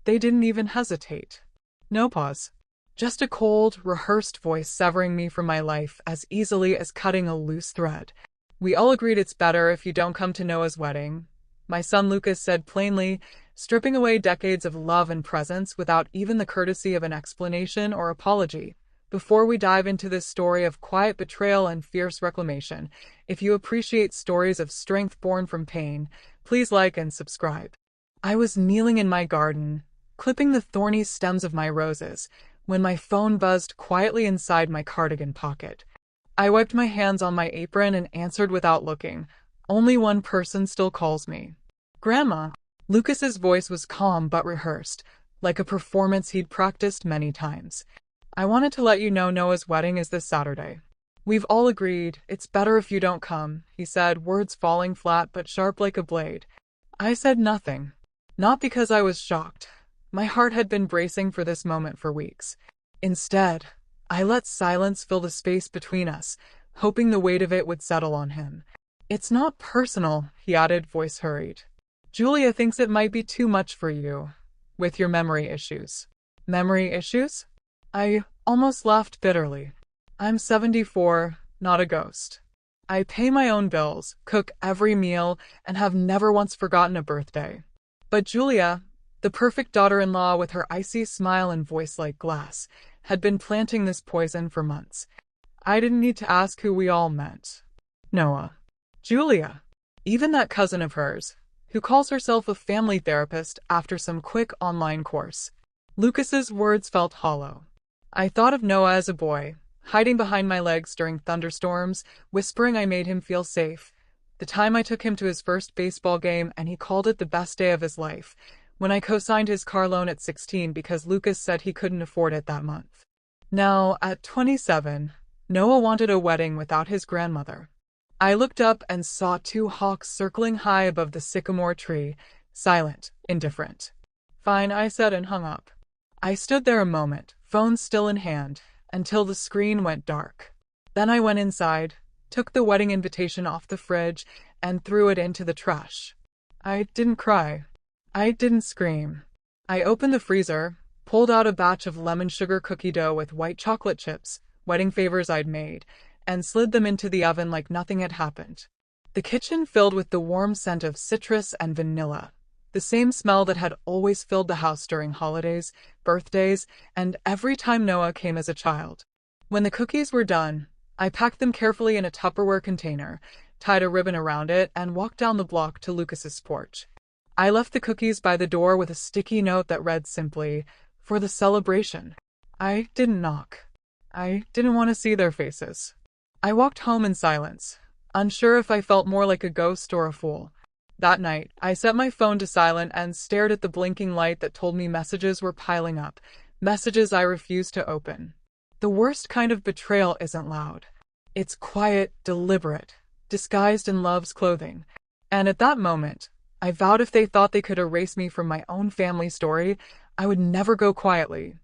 They didn't even hesitate. No pause. Just a cold, rehearsed voice severing me from my life as easily as cutting a loose thread. We all agreed it's better if you don't come to Noah's wedding, my son Lucas said plainly, stripping away decades of love and presence without even the courtesy of an explanation or apology. Before we dive into this story of quiet betrayal and fierce reclamation, if you appreciate stories of strength born from pain, please like and subscribe. I was kneeling in my garden, clipping the thorny stems of my roses, when my phone buzzed quietly inside my cardigan pocket. I wiped my hands on my apron and answered without looking. Only one person still calls me. Grandma. Lucas's voice was calm but rehearsed, like a performance he'd practiced many times. I wanted to let you know Noah's wedding is this Saturday. We've all agreed, it's better if you don't come, he said, words falling flat but sharp like a blade. I said nothing. Not because I was shocked. My heart had been bracing for this moment for weeks. Instead, I let silence fill the space between us, hoping the weight of it would settle on him. It's not personal, he added, voice hurried. Julia thinks it might be too much for you, with your memory issues. Memory issues? I almost laughed bitterly. I'm 74, not a ghost. I pay my own bills, cook every meal, and have never once forgotten a birthday. But Julia, the perfect daughter-in-law with her icy smile and voice like glass, had been planting this poison for months. I didn't need to ask who we all meant. Noah. Julia. Even that cousin of hers, who calls herself a family therapist after some quick online course. Lucas's words felt hollow. I thought of Noah as a boy, hiding behind my legs during thunderstorms, whispering I made him feel safe. The time I took him to his first baseball game and he called it the best day of his life, when I co-signed his car loan at 16 because Lucas said he couldn't afford it that month. Now, at 27, Noah wanted a wedding without his grandmother. I looked up and saw two hawks circling high above the sycamore tree, silent, indifferent. Fine, I said and hung up. I stood there a moment, phone still in hand, until the screen went dark. Then I went inside, took the wedding invitation off the fridge, and threw it into the trash. I didn't cry. I didn't scream. I opened the freezer, pulled out a batch of lemon sugar cookie dough with white chocolate chips, wedding favors I'd made, and slid them into the oven like nothing had happened. The kitchen filled with the warm scent of citrus and vanilla, the same smell that had always filled the house during holidays, birthdays, and every time Noah came as a child. When the cookies were done, I packed them carefully in a Tupperware container, tied a ribbon around it, and walked down the block to Lucas's porch. I left the cookies by the door with a sticky note that read simply, "For the celebration." I didn't knock. I didn't want to see their faces. I walked home in silence, unsure if I felt more like a ghost or a fool. That night, I set my phone to silent and stared at the blinking light that told me messages were piling up, messages I refused to open. The worst kind of betrayal isn't loud. It's quiet, deliberate, disguised in love's clothing. And at that moment, I vowed if they thought they could erase me from my own family story, I would never go quietly.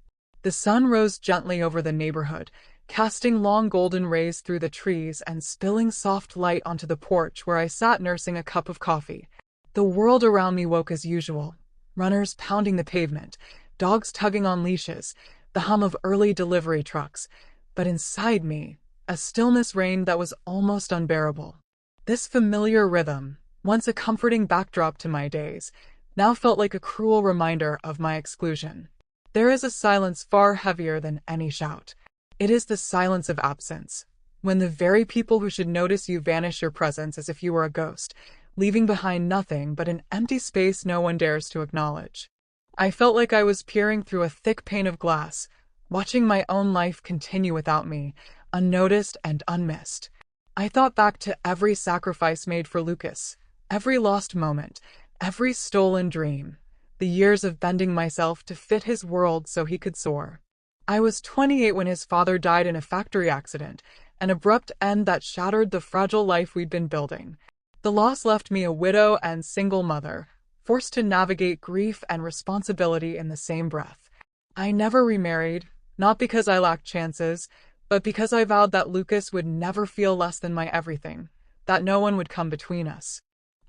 The sun rose gently over the neighborhood, casting long golden rays through the trees and spilling soft light onto the porch where I sat nursing a cup of coffee. The world around me woke as usual, runners pounding the pavement, dogs tugging on leashes, the hum of early delivery trucks. But inside me, a stillness reigned that was almost unbearable. This familiar rhythm, once a comforting backdrop to my days, now felt like a cruel reminder of my exclusion. There is a silence far heavier than any shout. It is the silence of absence, when the very people who should notice you vanish your presence as if you were a ghost, leaving behind nothing but an empty space no one dares to acknowledge. I felt like I was peering through a thick pane of glass, watching my own life continue without me, unnoticed and unmissed. I thought back to every sacrifice made for Lucas, every lost moment, every stolen dream, the years of bending myself to fit his world so he could soar. I was 28 when his father died in a factory accident, an abrupt end that shattered the fragile life we'd been building. The loss left me a widow and single mother, forced to navigate grief and responsibility in the same breath. I never remarried, not because I lacked chances, but because I vowed that Lucas would never feel less than my everything, that no one would come between us.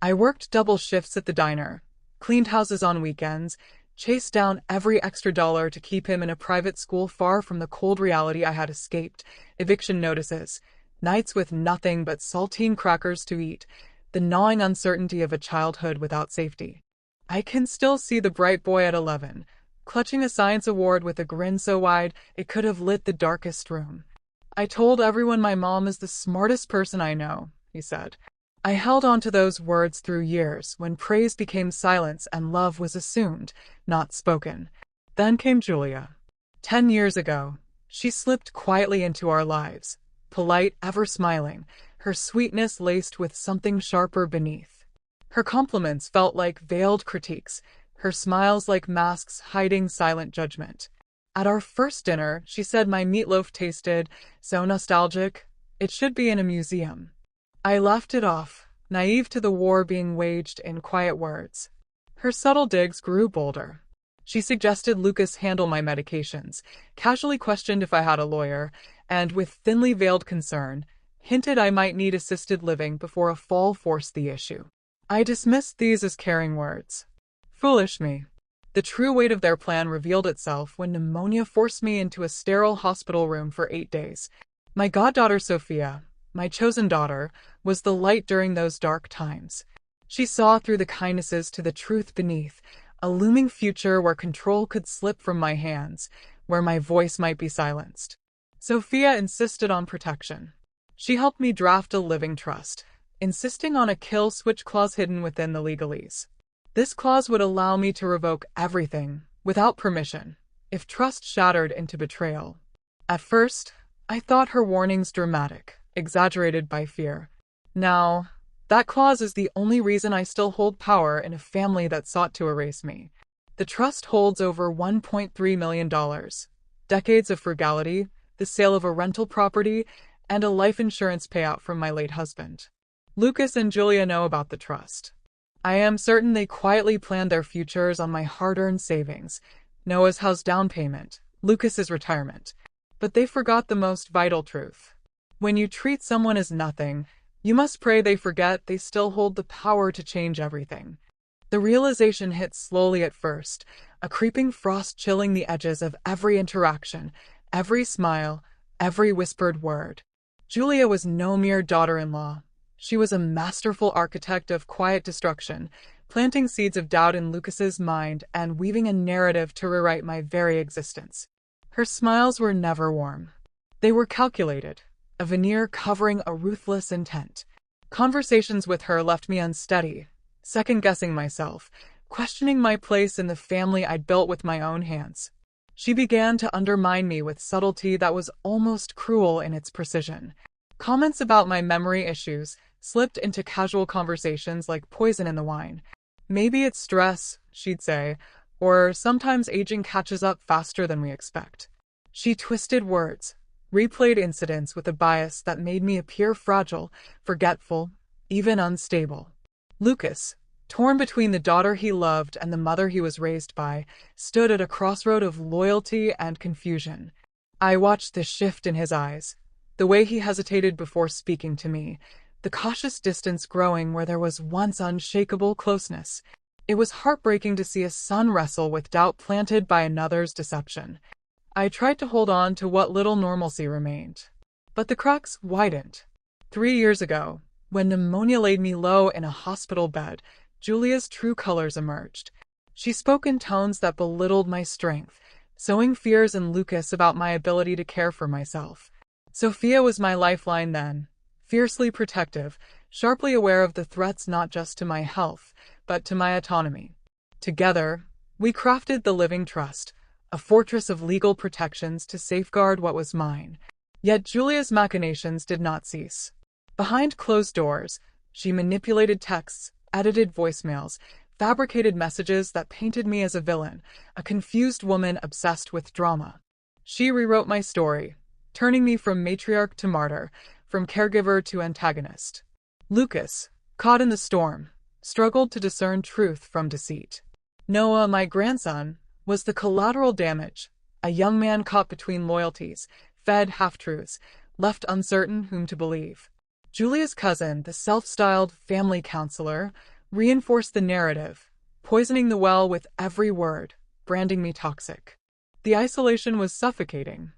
I worked double shifts at the diner, cleaned houses on weekends, chased down every extra dollar to keep him in a private school far from the cold reality I had escaped, eviction notices, nights with nothing but saltine crackers to eat, the gnawing uncertainty of a childhood without safety. I can still see the bright boy at 11, clutching a science award with a grin so wide it could have lit the darkest room. "I told everyone my mom is the smartest person I know," he said. I held on to those words through years when praise became silence and love was assumed, not spoken. Then came Julia. 10 years ago, she slipped quietly into our lives, polite, ever smiling, her sweetness laced with something sharper beneath. Her compliments felt like veiled critiques, her smiles like masks hiding silent judgment. At our first dinner, she said my meatloaf tasted so nostalgic, it should be in a museum. I laughed it off, naive to the war being waged in quiet words. Her subtle digs grew bolder. She suggested Lucas handle my medications, casually questioned if I had a lawyer, and with thinly veiled concern, hinted I might need assisted living before a fall forced the issue. I dismissed these as caring words. Foolish me. The true weight of their plan revealed itself when pneumonia forced me into a sterile hospital room for 8 days. My goddaughter Sophia, my chosen daughter, was the light during those dark times. She saw through the kindnesses to the truth beneath, a looming future where control could slip from my hands, where my voice might be silenced. Sophia insisted on protection. She helped me draft a living trust, insisting on a kill switch clause hidden within the legalese. This clause would allow me to revoke everything, without permission, if trust shattered into betrayal. At first, I thought her warnings dramatic, exaggerated by fear. Now, that clause is the only reason I still hold power in a family that sought to erase me. The trust holds over $1.3 million, decades of frugality, the sale of a rental property, and a life insurance payout from my late husband. Lucas and Julia know about the trust. I am certain they quietly planned their futures on my hard-earned savings, Noah's house down payment, Lucas's retirement. But they forgot the most vital truth. When you treat someone as nothing, you must pray they forget they still hold the power to change everything. The realization hit slowly at first, a creeping frost chilling the edges of every interaction, every smile, every whispered word. Julia was no mere daughter-in-law. She was a masterful architect of quiet destruction, planting seeds of doubt in Lucas's mind and weaving a narrative to rewrite my very existence. Her smiles were never warm. They were calculated, a veneer covering a ruthless intent. Conversations with her left me unsteady, second-guessing myself, questioning my place in the family I'd built with my own hands. She began to undermine me with subtlety that was almost cruel in its precision. Comments about my memory issues slipped into casual conversations like poison in the wine. Maybe it's stress, she'd say, or sometimes aging catches up faster than we expect. She twisted words, replayed incidents with a bias that made me appear fragile, forgetful, even unstable. Lucas, torn between the daughter he loved and the mother he was raised by, stood at a crossroad of loyalty and confusion. I watched the shift in his eyes, the way he hesitated before speaking to me, the cautious distance growing where there was once unshakable closeness. It was heartbreaking to see a son wrestle with doubt planted by another's deception. I tried to hold on to what little normalcy remained. But the cracks widened. 3 years ago, when pneumonia laid me low in a hospital bed, Julia's true colors emerged. She spoke in tones that belittled my strength, sowing fears in Lucas about my ability to care for myself. Sophia was my lifeline then, fiercely protective, sharply aware of the threats not just to my health, but to my autonomy. Together, we crafted the living trust, a fortress of legal protections to safeguard what was mine. Yet Julia's machinations did not cease. Behind closed doors, she manipulated texts, edited voicemails, fabricated messages that painted me as a villain, a confused woman obsessed with drama. She rewrote my story, turning me from matriarch to martyr, from caregiver to antagonist. Lucas, caught in the storm, struggled to discern truth from deceit. Noah, my grandson, was the collateral damage, a young man caught between loyalties, fed half-truths, left uncertain whom to believe. Julia's cousin, the self-styled family counselor, reinforced the narrative, poisoning the well with every word, branding me toxic. The isolation was suffocating.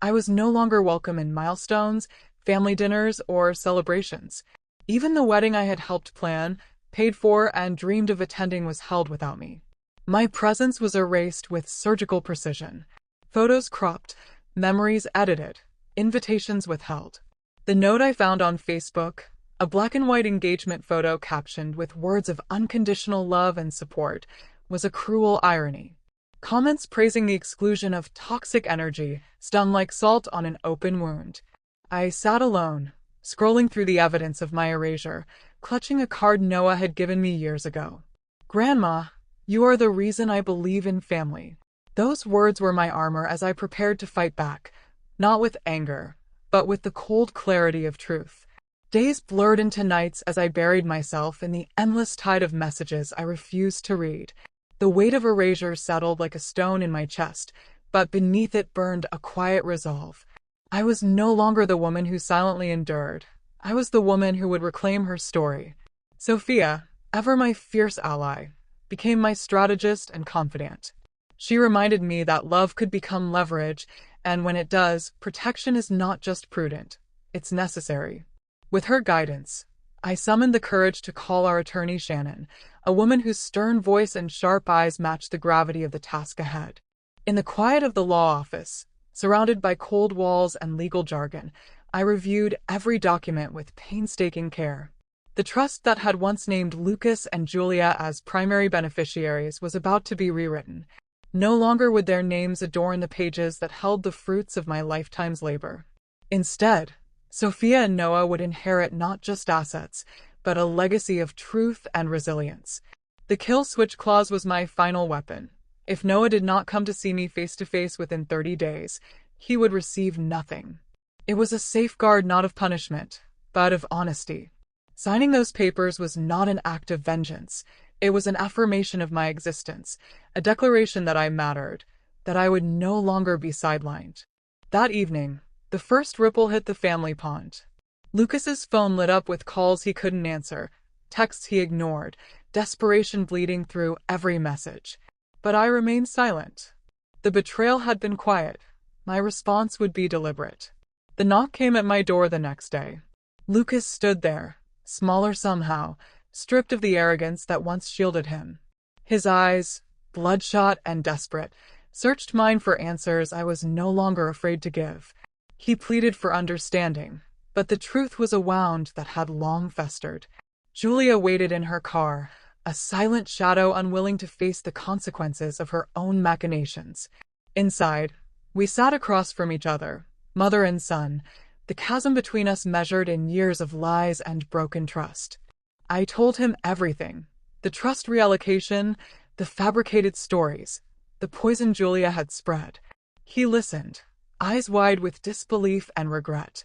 I was no longer welcome in milestones, family dinners, or celebrations. Even the wedding I had helped plan, paid for, and dreamed of attending was held without me. My presence was erased with surgical precision. Photos cropped, memories edited, invitations withheld. The note I found on Facebook, a black and white engagement photo captioned with words of unconditional love and support, was a cruel irony. Comments praising the exclusion of toxic energy stung like salt on an open wound. I sat alone, scrolling through the evidence of my erasure, clutching a card Noah had given me years ago. "Grandma, you are the reason I believe in family." Those words were my armor as I prepared to fight back, not with anger, but with the cold clarity of truth. Days blurred into nights as I buried myself in the endless tide of messages I refused to read. The weight of erasure settled like a stone in my chest, but beneath it burned a quiet resolve. I was no longer the woman who silently endured. I was the woman who would reclaim her story. Sophia, ever my fierce ally, became my strategist and confidant. She reminded me that love could become leverage, and when it does, protection is not just prudent, it's necessary. With her guidance, I summoned the courage to call our attorney Shannon, a woman whose stern voice and sharp eyes matched the gravity of the task ahead. In the quiet of the law office, surrounded by cold walls and legal jargon, I reviewed every document with painstaking care. The trust that had once named Lucas and Julia as primary beneficiaries was about to be rewritten. No longer would their names adorn the pages that held the fruits of my lifetime's labor. Instead, Sophia and Noah would inherit not just assets, but a legacy of truth and resilience. The kill switch clause was my final weapon. If Noah did not come to see me face to face within 30 days, he would receive nothing. It was a safeguard not of punishment, but of honesty. Signing those papers was not an act of vengeance. It was an affirmation of my existence, a declaration that I mattered, that I would no longer be sidelined. That evening, the first ripple hit the family pond. Lucas's phone lit up with calls he couldn't answer, texts he ignored, desperation bleeding through every message. But I remained silent. The betrayal had been quiet. My response would be deliberate. The knock came at my door the next day. Lucas stood there, smaller somehow, stripped of the arrogance that once shielded him. His eyes, bloodshot and desperate, searched mine for answers I was no longer afraid to give. He pleaded for understanding, but the truth was a wound that had long festered. Julia waited in her car, a silent shadow unwilling to face the consequences of her own machinations. Inside, we sat across from each other, mother and son, the chasm between us measured in years of lies and broken trust. I told him everything, the trust reallocation, the fabricated stories, the poison Julia had spread. He listened, eyes wide with disbelief and regret.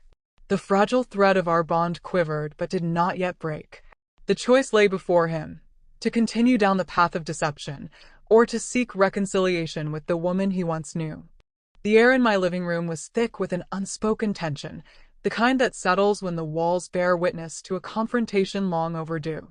The fragile thread of our bond quivered but did not yet break. The choice lay before him, to continue down the path of deception, or to seek reconciliation with the woman he once knew. The air in my living room was thick with an unspoken tension, the kind that settles when the walls bear witness to a confrontation long overdue.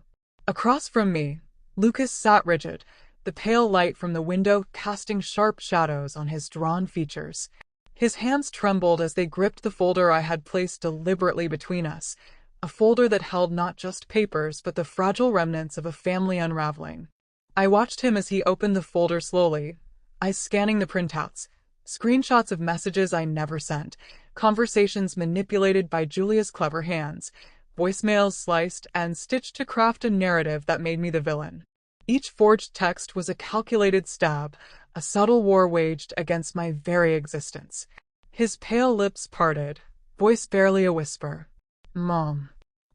Across from me, Lucas sat rigid, the pale light from the window casting sharp shadows on his drawn features. His hands trembled as they gripped the folder I had placed deliberately between us, a folder that held not just papers but the fragile remnants of a family unraveling. I watched him as he opened the folder slowly, eyes scanning the printouts, screenshots of messages I never sent, conversations manipulated by Julia's clever hands, voicemails sliced and stitched to craft a narrative that made me the villain. Each forged text was a calculated stab, a subtle war waged against my very existence. His pale lips parted, voice barely a whisper. "Mom."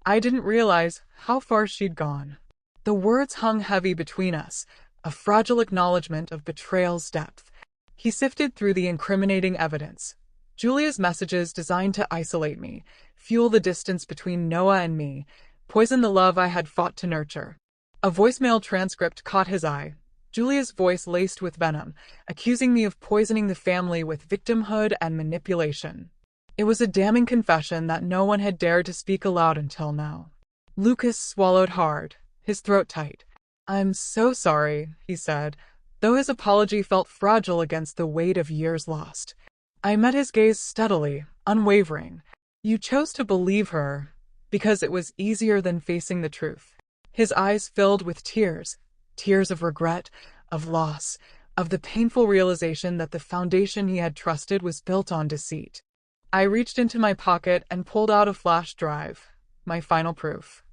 I didn't realize how far she'd gone. The words hung heavy between us, a fragile acknowledgement of betrayal's depth. He sifted through the incriminating evidence. Julia's messages designed to isolate me, fuel the distance between Noah and me, poison the love I had fought to nurture. A voicemail transcript caught his eye, Julia's voice laced with venom, accusing me of poisoning the family with victimhood and manipulation. It was a damning confession that no one had dared to speak aloud until now. Lucas swallowed hard, his throat tight. "I'm so sorry," he said, though his apology felt fragile against the weight of years lost. I met his gaze steadily, unwavering. You chose to believe her because it was easier than facing the truth. His eyes filled with tears, tears of regret, of loss, of the painful realization that the foundation he had trusted was built on deceit. I reached into my pocket and pulled out a flash drive, my final proof.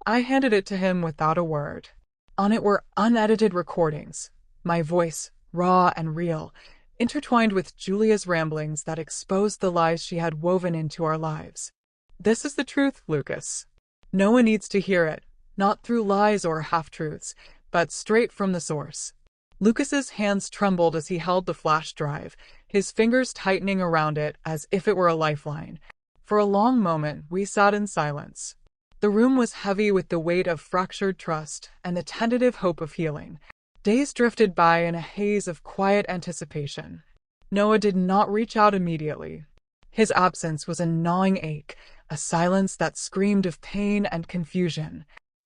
I handed it to him without a word. On it were unedited recordings, my voice, raw and real, intertwined with Julia's ramblings that exposed the lies she had woven into our lives. This is the truth, Lucas. No one needs to hear it, not through lies or half-truths, but straight from the source. Lucas's hands trembled as he held the flash drive, his fingers tightening around it as if it were a lifeline. For a long moment, we sat in silence. The room was heavy with the weight of fractured trust and the tentative hope of healing. Days drifted by in a haze of quiet anticipation. Noah did not reach out immediately. His absence was a gnawing ache, a silence that screamed of pain and confusion.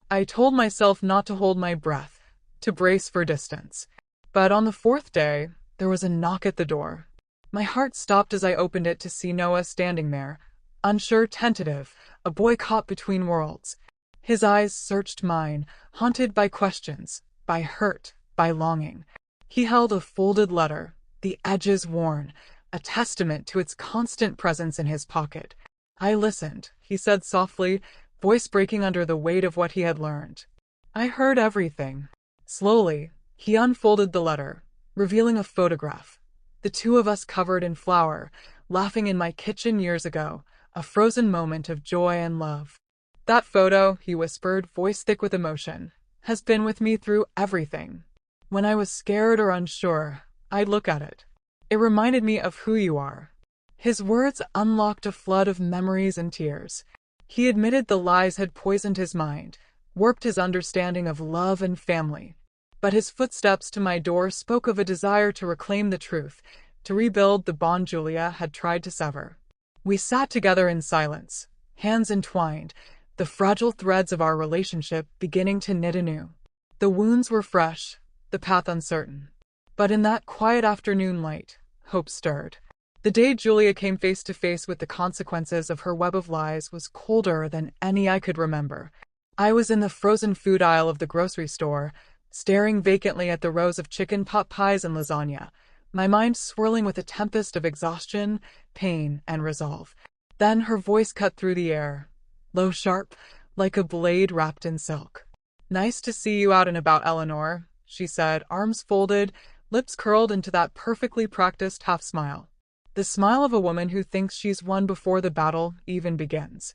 I told myself not to hold my breath, to brace for distance. But on the fourth day, there was a knock at the door. My heart stopped as I opened it to see Noah standing there, unsure, tentative, a boy caught between worlds. His eyes searched mine, haunted by questions, by hurt, by longing. He held a folded letter, the edges worn, a testament to its constant presence in his pocket. I listened, he said softly, voice breaking under the weight of what he had learned. I heard everything. Slowly, he unfolded the letter, revealing a photograph. The two of us covered in flour, laughing in my kitchen years ago, a frozen moment of joy and love. That photo, he whispered, voice thick with emotion, has been with me through everything. When I was scared or unsure, I'd look at it. It reminded me of who you are. His words unlocked a flood of memories and tears. He admitted the lies had poisoned his mind, warped his understanding of love and family. But his footsteps to my door spoke of a desire to reclaim the truth, to rebuild the bond Julia had tried to sever. We sat together in silence, hands entwined, the fragile threads of our relationship beginning to knit anew. The wounds were fresh, the path uncertain. But in that quiet afternoon light, hope stirred. The day Julia came face to face with the consequences of her web of lies was colder than any I could remember. I was in the frozen food aisle of the grocery store, staring vacantly at the rows of chicken pot pies and lasagna, my mind swirling with a tempest of exhaustion, pain, and resolve. Then her voice cut through the air, low, sharp, like a blade wrapped in silk. "Nice to see you out and about, Eleanor," she said, arms folded, lips curled into that perfectly practiced half-smile. The smile of a woman who thinks she's won before the battle even begins.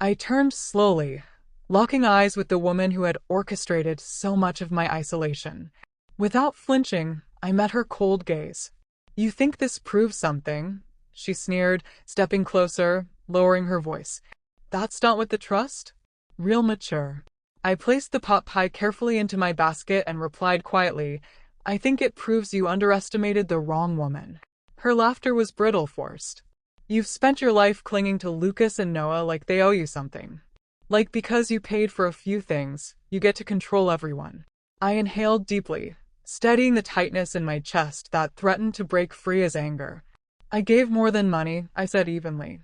I turned slowly, locking eyes with the woman who had orchestrated so much of my isolation. Without flinching, I met her cold gaze. "You think this proves something?" she sneered, stepping closer, lowering her voice. "That's not what the trust? Real mature." I placed the pot pie carefully into my basket and replied quietly, "I think it proves you underestimated the wrong woman." Her laughter was brittle, forced. "You've spent your life clinging to Lucas and Noah like they owe you something. Like because you paid for a few things, you get to control everyone." I inhaled deeply, steadying the tightness in my chest that threatened to break free as anger. "I gave more than money," I said evenly.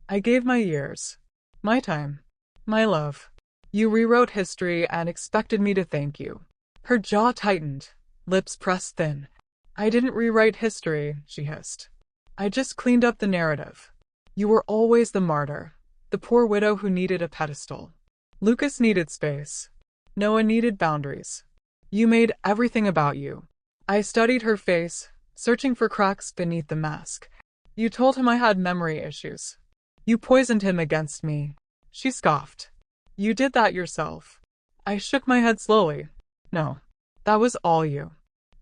"I gave my years. My time. My love. You rewrote history and expected me to thank you." Her jaw tightened, lips pressed thin. "I didn't rewrite history," she hissed. "I just cleaned up the narrative. You were always the martyr, the poor widow who needed a pedestal. Lucas needed space. Noah needed boundaries. You made everything about you." I studied her face, searching for cracks beneath the mask. "You told him I had memory issues. You poisoned him against me." She scoffed. "You did that yourself." I shook my head slowly. "No, that was all you.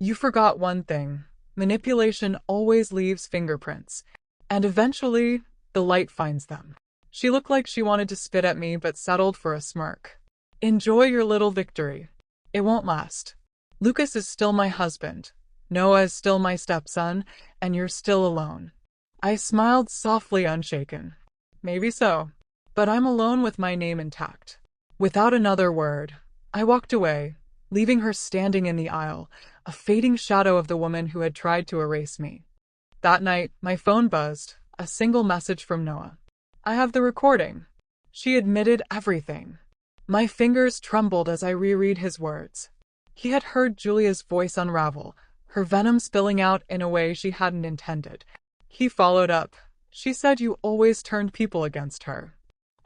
You forgot one thing. Manipulation always leaves fingerprints. And eventually, the light finds them." She looked like she wanted to spit at me but settled for a smirk. "Enjoy your little victory. It won't last. Lucas is still my husband. Noah is still my stepson, and you're still alone." I smiled softly, unshaken. "Maybe so. But I'm alone with my name intact." Without another word, I walked away, leaving her standing in the aisle, a fading shadow of the woman who had tried to erase me. That night, my phone buzzed, a single message from Noah. I have the recording. She admitted everything. My fingers trembled as I reread his words. He had heard Julia's voice unravel, her venom spilling out in a way she hadn't intended. He followed up. She said you always turned people against her.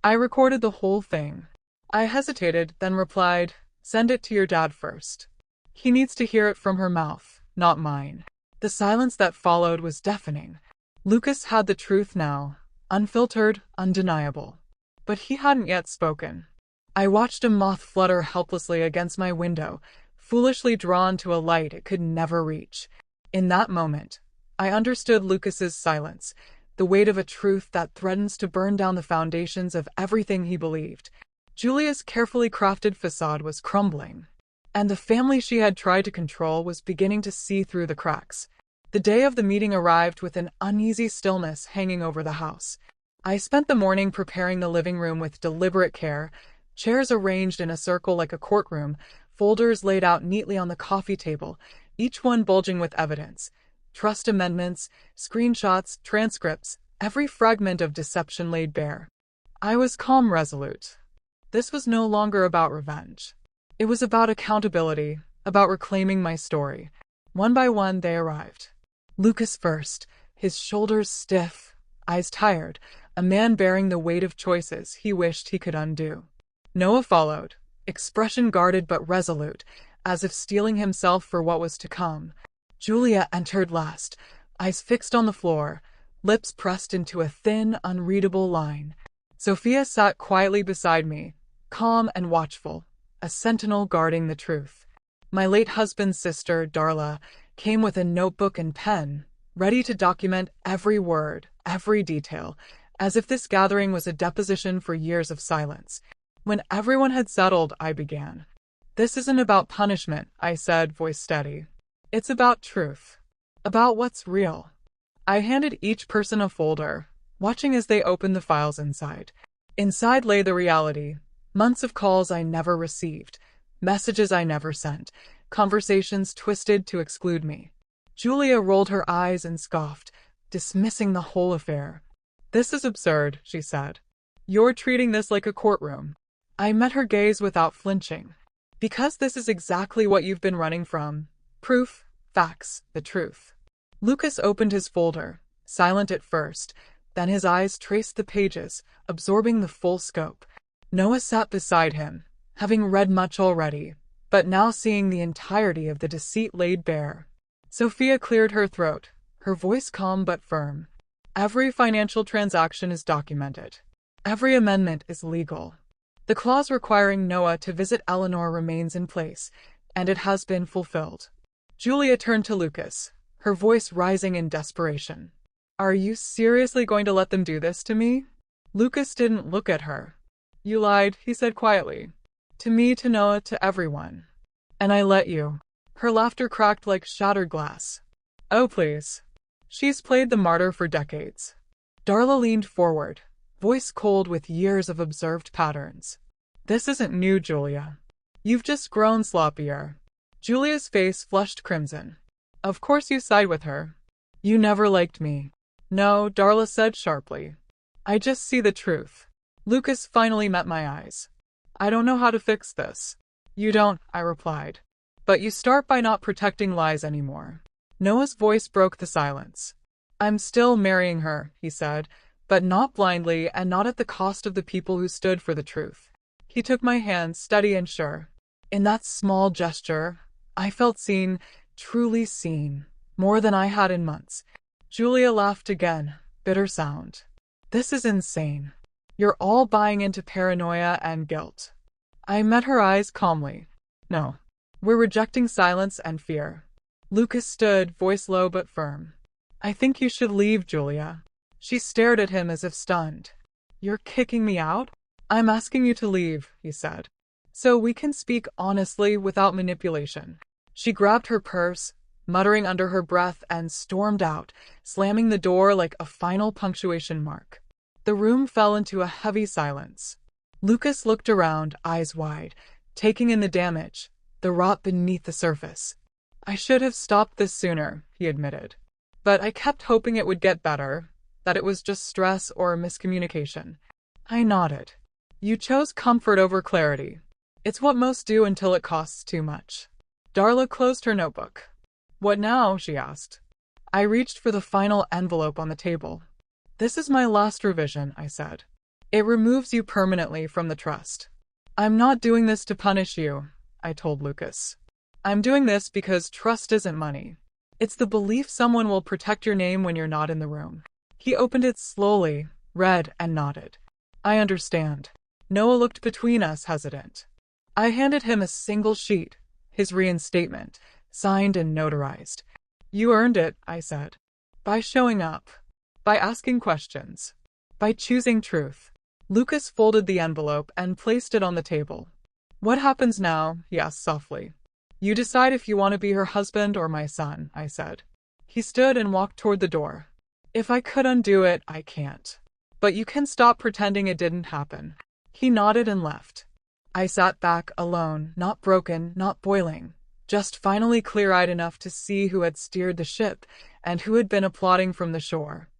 I recorded the whole thing. I hesitated, then replied, send it to your dad first. He needs to hear it from her mouth, not mine. The silence that followed was deafening. Lucas had the truth now, unfiltered, undeniable. But he hadn't yet spoken. I watched a moth flutter helplessly against my window, foolishly drawn to a light it could never reach. In that moment, I understood Lucas's silence, the weight of a truth that threatens to burn down the foundations of everything he believed. Julia's carefully crafted facade was crumbling, and the family she had tried to control was beginning to see through the cracks. The day of the meeting arrived with an uneasy stillness hanging over the house. I spent the morning preparing the living room with deliberate care, chairs arranged in a circle like a courtroom, folders laid out neatly on the coffee table, each one bulging with evidence. Trust amendments, screenshots, transcripts, every fragment of deception laid bare. I was calm, resolute. This was no longer about revenge. It was about accountability, about reclaiming my story. One by one they arrived. Lucas first, his shoulders stiff, eyes tired, a man bearing the weight of choices he wished he could undo. Noah followed, expression guarded but resolute, as if steeling himself for what was to come. Julia entered last, eyes fixed on the floor, lips pressed into a thin, unreadable line. Sophia sat quietly beside me, calm and watchful, a sentinel guarding the truth. My late husband's sister, Darla, came with a notebook and pen, ready to document every word, every detail, as if this gathering was a deposition for years of silence. When everyone had settled, I began. This isn't about punishment, I said, voice steady. It's about truth. About what's real. I handed each person a folder, watching as they opened the files inside. Inside lay the reality. Months of calls I never received, messages I never sent, conversations twisted to exclude me. Julia rolled her eyes and scoffed, dismissing the whole affair. This is absurd, she said. You're treating this like a courtroom. I met her gaze without flinching. Because this is exactly what you've been running from. Proof, facts, the truth. Lucas opened his folder, silent at first, then his eyes traced the pages, absorbing the full scope. Noah sat beside him, having read much already, but now seeing the entirety of the deceit laid bare. Sophia cleared her throat, her voice calm but firm. Every financial transaction is documented. Every amendment is legal. The clause requiring Noah to visit Eleanor remains in place, and it has been fulfilled. Julia turned to Lucas, her voice rising in desperation. Are you seriously going to let them do this to me? Lucas didn't look at her. You lied, he said quietly. To me, to Noah, to everyone. And I let you. Her laughter cracked like shattered glass. Oh, please. She's played the martyr for decades. Darla leaned forward, voice cold with years of observed patterns. This isn't new, Julia. You've just grown sloppier. Julia's face flushed crimson. Of course you side with her. You never liked me. No, Darla said sharply. I just see the truth. Lucas finally met my eyes. I don't know how to fix this. You don't, I replied. But you start by not protecting lies anymore. Noah's voice broke the silence. I'm still marrying her, he said, but not blindly and not at the cost of the people who stood for the truth. He took my hand, steady and sure. In that small gesture, I felt seen, truly seen, more than I had in months. Julia laughed again, bitter sound. This is insane. You're all buying into paranoia and guilt. I met her eyes calmly. No. We're rejecting silence and fear. Lucas stood, voice low but firm. I think you should leave, Julia. She stared at him as if stunned. You're kicking me out? I'm asking you to leave, he said. So we can speak honestly without manipulation. She grabbed her purse, muttering under her breath, and stormed out, slamming the door like a final punctuation mark. The room fell into a heavy silence. Lucas looked around, eyes wide, taking in the damage, the rot beneath the surface. I should have stopped this sooner, he admitted. But I kept hoping it would get better, that it was just stress or miscommunication. I nodded. You chose comfort over clarity. It's what most do until it costs too much. Darla closed her notebook. What now? She asked. I reached for the final envelope on the table. This is my last revision, I said. It removes you permanently from the trust. I'm not doing this to punish you, I told Lucas. I'm doing this because trust isn't money. It's the belief someone will protect your name when you're not in the room. He opened it slowly, read, and nodded. I understand. Noah looked between us, hesitant. I handed him a single sheet, his reinstatement, signed and notarized. You earned it, I said. By showing up. By asking questions. By choosing truth. Lucas folded the envelope and placed it on the table. What happens now? He asked softly. You decide if you want to be her husband or my son, I said. He stood and walked toward the door. If I could undo it, I can't. But you can stop pretending it didn't happen. He nodded and left. I sat back alone, not broken, not boiling, just finally clear-eyed enough to see who had steered the ship and who had been applauding from the shore.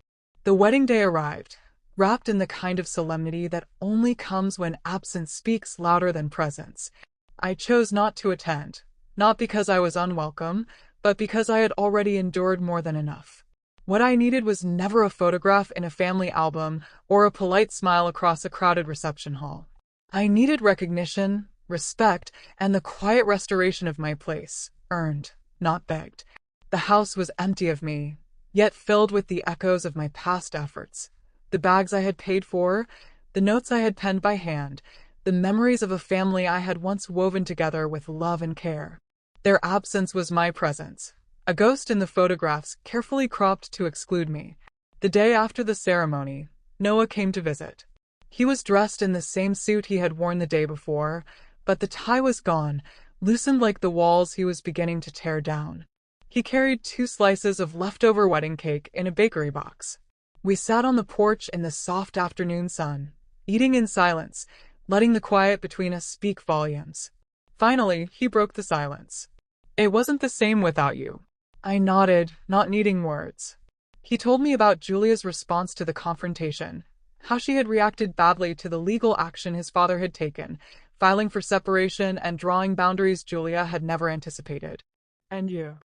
The wedding day arrived, wrapped in the kind of solemnity that only comes when absence speaks louder than presence. I chose not to attend, not because I was unwelcome, but because I had already endured more than enough. What I needed was never a photograph in a family album or a polite smile across a crowded reception hall. I needed recognition, respect, and the quiet restoration of my place, earned, not begged. The house was empty of me, yet filled with the echoes of my past efforts. The bags I had paid for, the notes I had penned by hand, the memories of a family I had once woven together with love and care. Their absence was my presence, a ghost in the photographs carefully cropped to exclude me. The day after the ceremony, Noah came to visit. He was dressed in the same suit he had worn the day before, but the tie was gone, loosened like the walls he was beginning to tear down. He carried 2 slices of leftover wedding cake in a bakery box. We sat on the porch in the soft afternoon sun, eating in silence, letting the quiet between us speak volumes. Finally, he broke the silence. It wasn't the same without you. I nodded, not needing words. He told me about Julia's response to the confrontation, how she had reacted badly to the legal action his father had taken, filing for separation and drawing boundaries Julia had never anticipated. And you?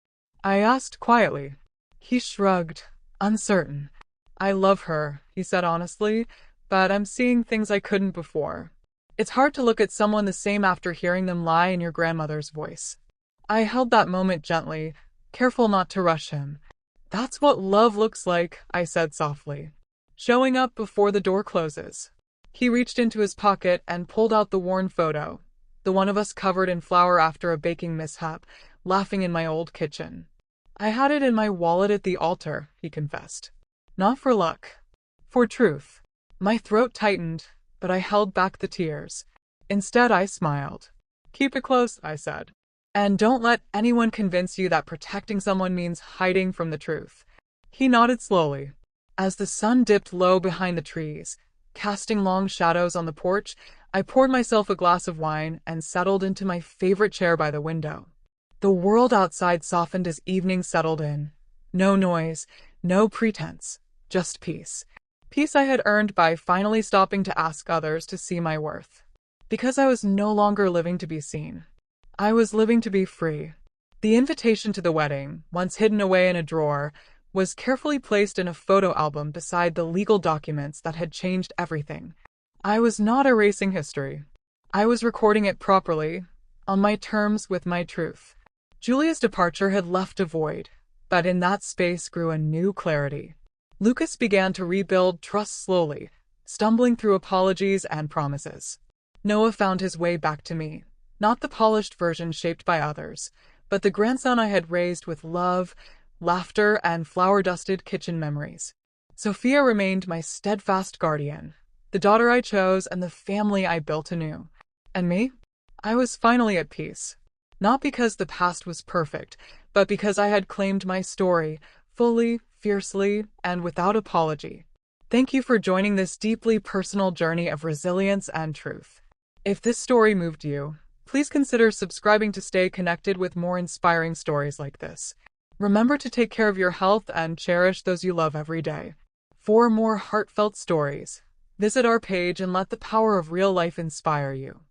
I asked quietly. He shrugged, uncertain. I love her, he said honestly, but I'm seeing things I couldn't before. It's hard to look at someone the same after hearing them lie in your grandmother's voice. I held that moment gently, careful not to rush him. That's what love looks like, I said softly. Showing up before the door closes. He reached into his pocket and pulled out the worn photo, the one of us covered in flour after a baking mishap, laughing in my old kitchen. I had it in my wallet at the altar, he confessed. Not for luck. For truth. My throat tightened, but I held back the tears. Instead, I smiled. Keep it close, I said. And don't let anyone convince you that protecting someone means hiding from the truth. He nodded slowly. As the sun dipped low behind the trees, casting long shadows on the porch, I poured myself a glass of wine and settled into my favorite chair by the window. The world outside softened as evening settled in. No noise, no pretense, just peace. Peace I had earned by finally stopping to ask others to see my worth. Because I was no longer living to be seen. I was living to be free. The invitation to the wedding, once hidden away in a drawer, was carefully placed in a photo album beside the legal documents that had changed everything. I was not erasing history. I was recording it properly, on my terms with my truth. Julia's departure had left a void, but in that space grew a new clarity. Lucas began to rebuild trust slowly, stumbling through apologies and promises. Noah found his way back to me, not the polished version shaped by others, but the grandson I had raised with love, laughter, and flour-dusted kitchen memories. Sophia remained my steadfast guardian, the daughter I chose and the family I built anew. And me? I was finally at peace. Not because the past was perfect, but because I had claimed my story, fully, fiercely, and without apology. Thank you for joining this deeply personal journey of resilience and truth. If this story moved you, Please consider subscribing to stay connected with more inspiring stories like this. Remember to take care of your health and cherish those you love every day. For more heartfelt stories, visit our page and let the power of real life inspire you.